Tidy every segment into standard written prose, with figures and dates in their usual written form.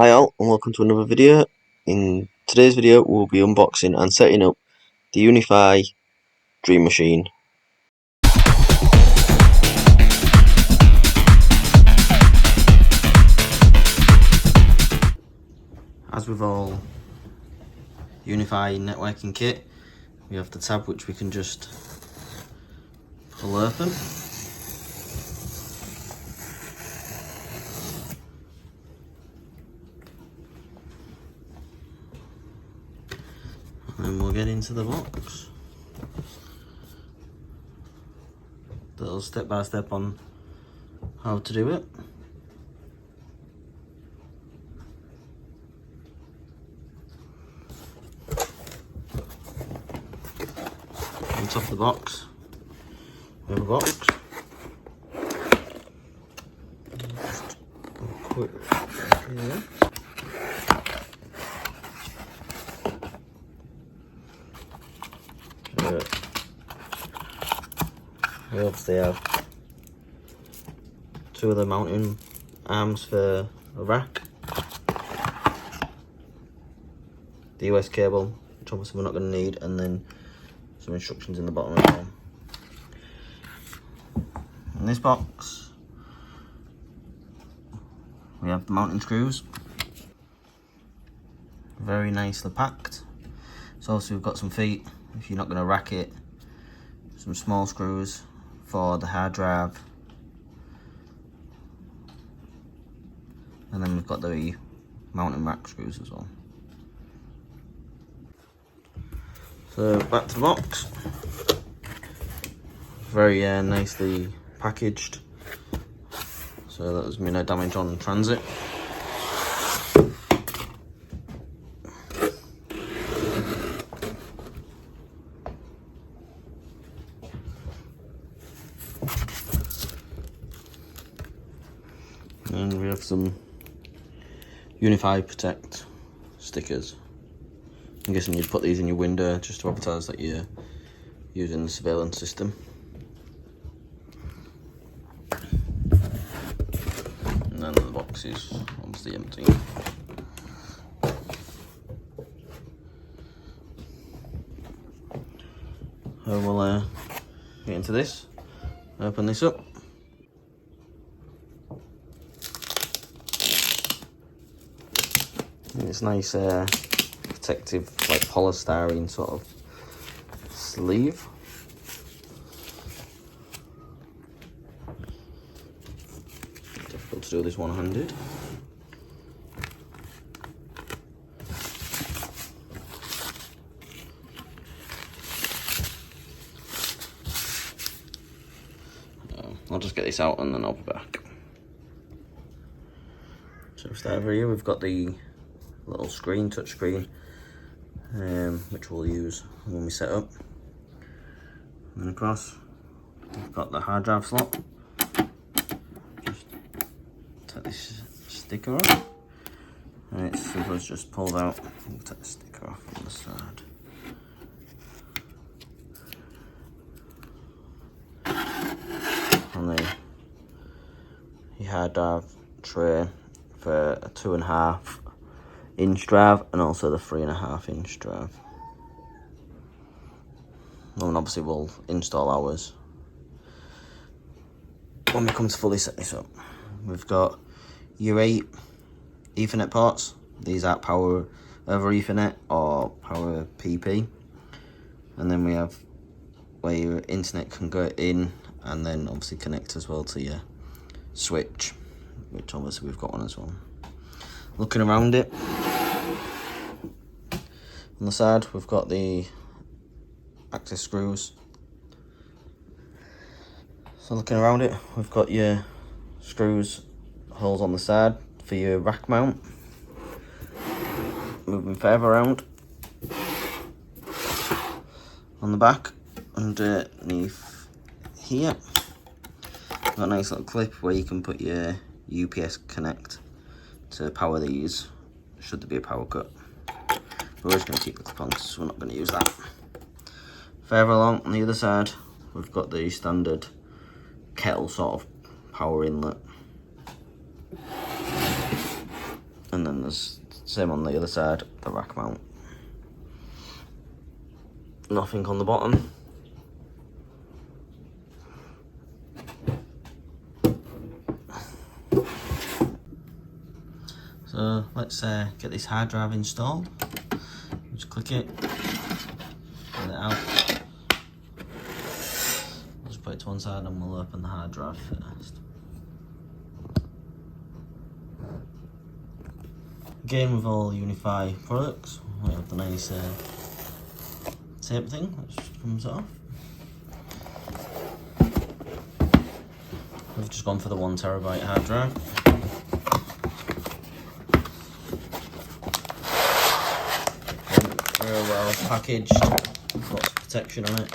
Hi all, and welcome to another video. In today's video we'll be unboxing and setting up the Unifi Dream Machine. As with all Unifi networking kit, we have the tab which we can just pull open. And we'll get into the box. A little step by step on how to do it. On top of the box, we have a box. Just a quick here. We obviously have two of the mounting arms for a rack, the US cable, which obviously we're not going to need, and then some instructions in the bottom as well. In this box we have the mounting screws, very nicely packed. So obviously we've got some feet if you're not going to rack it, some small screws for the hard drive, and then we've got the mounting rack screws as well. So back to the box, very nicely packaged, so that there's been no damage on transit. And we have some Unifi Protect stickers. I'm guessing you'd put these in your window just to advertise that you're using the surveillance system. And then the box is obviously empty. So we'll get into this, open this up. It's nice protective, like polystyrene sort of sleeve. Difficult to do this one-handed. I'll just get this out and then I'll be back. So start over here, we've got the little screen, touch screen, which we'll use when we set up. And then across, we've got the hard drive slot. Just take this sticker off, and it's simple as just pulled out. We'll take the sticker off on the side. And then your hard drive tray for a 2.5-inch drive, and also the 3.5-inch drive. And obviously we'll install ours when we come to fully set this up. We've got your 8 Ethernet ports. These are power over Ethernet or power PP. And then we have where your internet can go in, and then obviously connect as well to your switch, which obviously we've got one as well. Looking around it, on the side we've got the access screws. So looking around it, we've got your screws holes on the side for your rack mount. Moving further around, on the back underneath here, got a nice little clip where you can put your UPS connect to power these should there be a power cut. We're just going to keep the clip on because we're not going to use that. Further along on the other side, we've got the standard kettle sort of power inlet. And then there's same on the other side, the rack mount. Nothing on the bottom. So let's get this hard drive installed. Just click it, get it out. Let's put it to one side and we'll open the hard drive first. Again, with all Unifi products, we have the nice tape thing which comes off. We've just gone for the 1 terabyte hard drive. Very well packaged, lots of protection on it.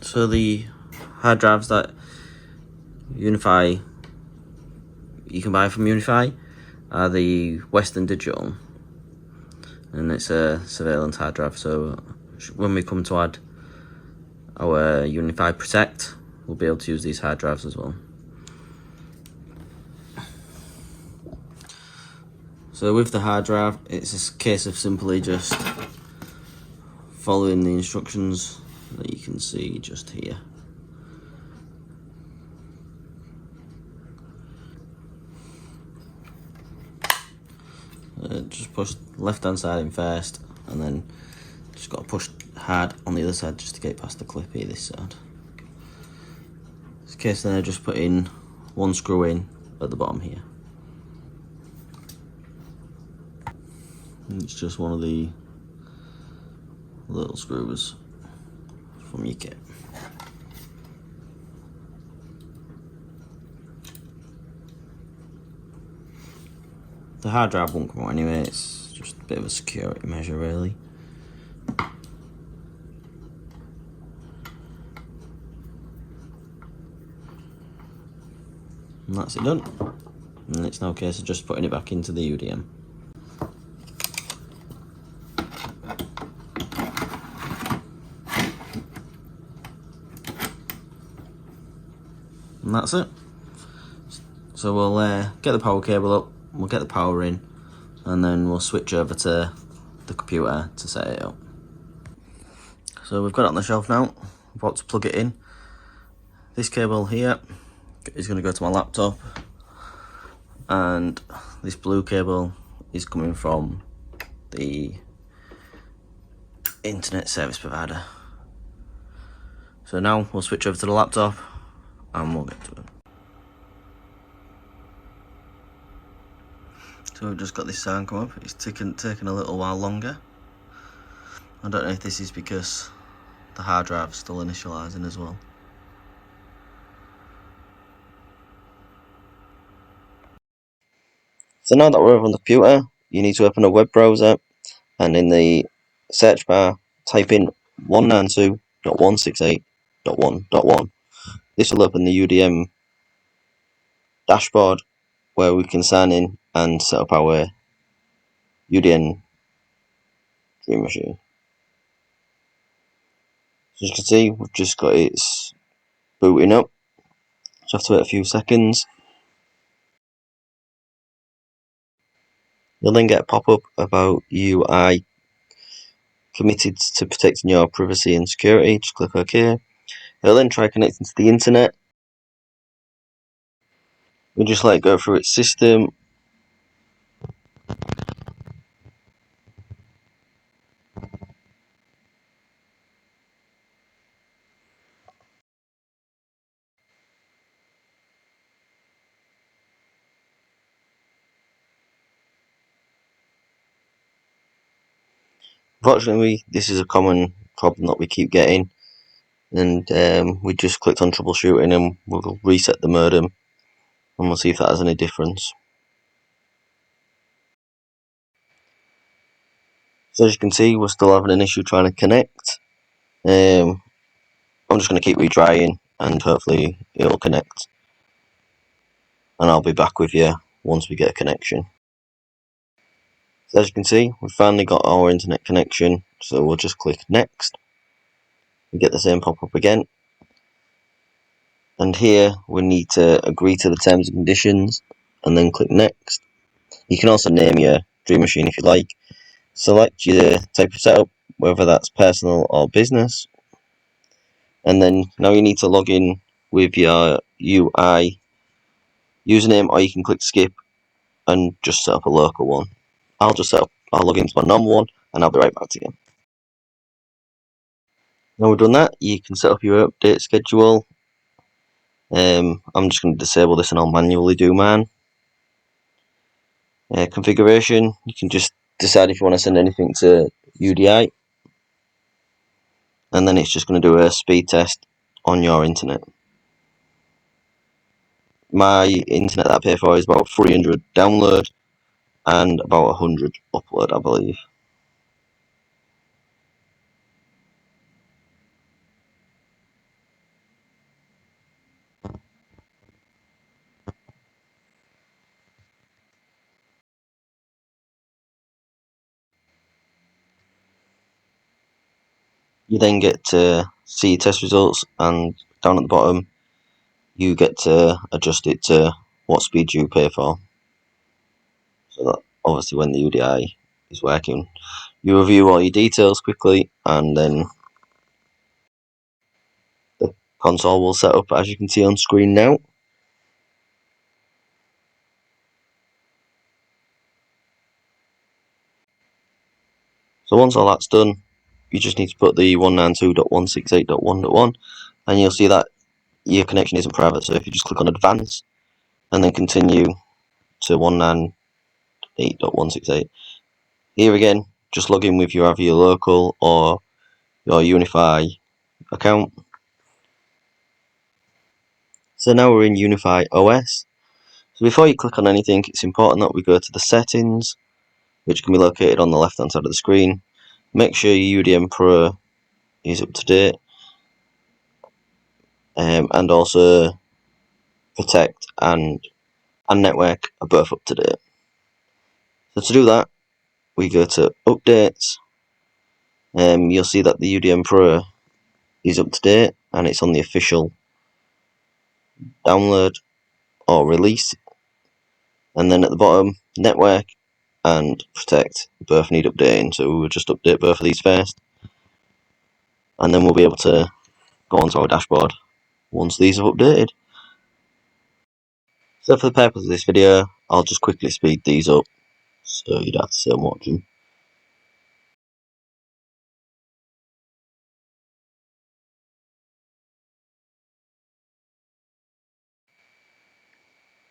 So the hard drives that Unifi, you can buy from Unifi, are the Western Digital, and it's a surveillance hard drive. So when we come to add our Unifi Protect, we'll be able to use these hard drives as well. So with the hard drive, it's a case of simply just following the instructions that you can see just here. Just push left hand side in first, and then just got to push hard on the other side just to get past the clip here this side. In this case then I just put in 1 screw in at the bottom here. And it's just one of the little screws from your kit. The hard drive won't come out anyway, it's just a bit of a security measure really. And that's it done. And it's now a case of just putting it back into the UDM. And that's it. So we'll get the power cable up, we'll get the power in, and then we'll switch over to the computer to set it up. So we've got it on the shelf now, I'm about to plug it in. This cable here is going to go to my laptop, and this blue cable is coming from the internet service provider. So now we'll switch over to the laptop and we'll get to it. So we've just got this sound come up. It's taken a little while longer. I don't know if this is because the hard drive's still initializing as well. So now that we're over on the computer, you need to open a web browser, and in the search bar type in 192.168.1.1. This will open the UDM dashboard where we can sign in and set up our UDN Dream Machine. So as you can see, we've just got it booting up. Just have to wait a few seconds. You'll then get a pop-up about UI committed to protecting your privacy and security. Just click OK. It'll then try connecting to the internet. We just let it go through its system. Unfortunately, this is a common problem that we keep getting, and we just clicked on troubleshooting and we'll reset the modem and we'll see if that has any difference. So as you can see, we're still having an issue trying to connect. I'm just going to keep retrying and hopefully it'll connect. And I'll be back with you once we get a connection. So as you can see, we've finally got our internet connection, so we'll just click next. We get the same pop-up again. And here we need to agree to the terms and conditions and then click next. You can also name your dream machine if you like. Select your type of setup, whether that's personal or business. And then now you need to log in with your UI username, or you can click skip and just set up a local one. I'll log into my normal one and I'll be right back to you. Now we've done that, you can set up your update schedule. I'm just going to disable this and I'll manually do mine. Configuration, you can just decide if you want to send anything to UDI, and then it's just going to do a speed test on your internet. My internet that I pay for is about 300 download and about 100 upload, I believe. You then get to see test results, and down at the bottom you get to adjust it to what speed you pay for. So that obviously when the UDI is working, you review all your details quickly, and then the console will set up as you can see on screen now. So once all that's done, you just need to put the 192.168.1.1 and you'll see that your connection isn't private. So if you just click on advance and then continue to 198.168, here again, just log in with either your local or your Unifi account. So now we're in Unifi OS. So before you click on anything, it's important that we go to the settings, which can be located on the left hand side of the screen. Make sure your UDM Pro is up to date, and also protect and network are both up to date. So to do that, we go to updates. You'll see that the UDM Pro is up to date and it's on the official download or release. And then at the bottom, network and protect both need updating, so we'll just update both of these first, and then we'll be able to go onto our dashboard once these are updated. So for the purpose of this video, I'll just quickly speed these up so you'd have to sit and watch them.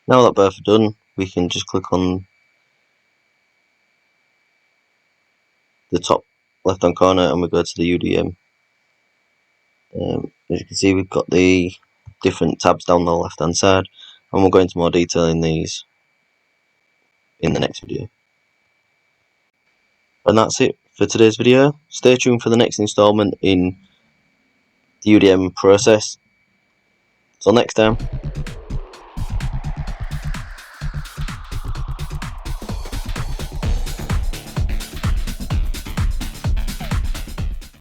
Now that both are done, we can just click on the top left hand corner and we go to the UDM. As you can see, we've got the different tabs down the left hand side, and we'll go into more detail in these in the next video. And that's it for today's video. Stay tuned for the next installment in the UDM process. Till next time.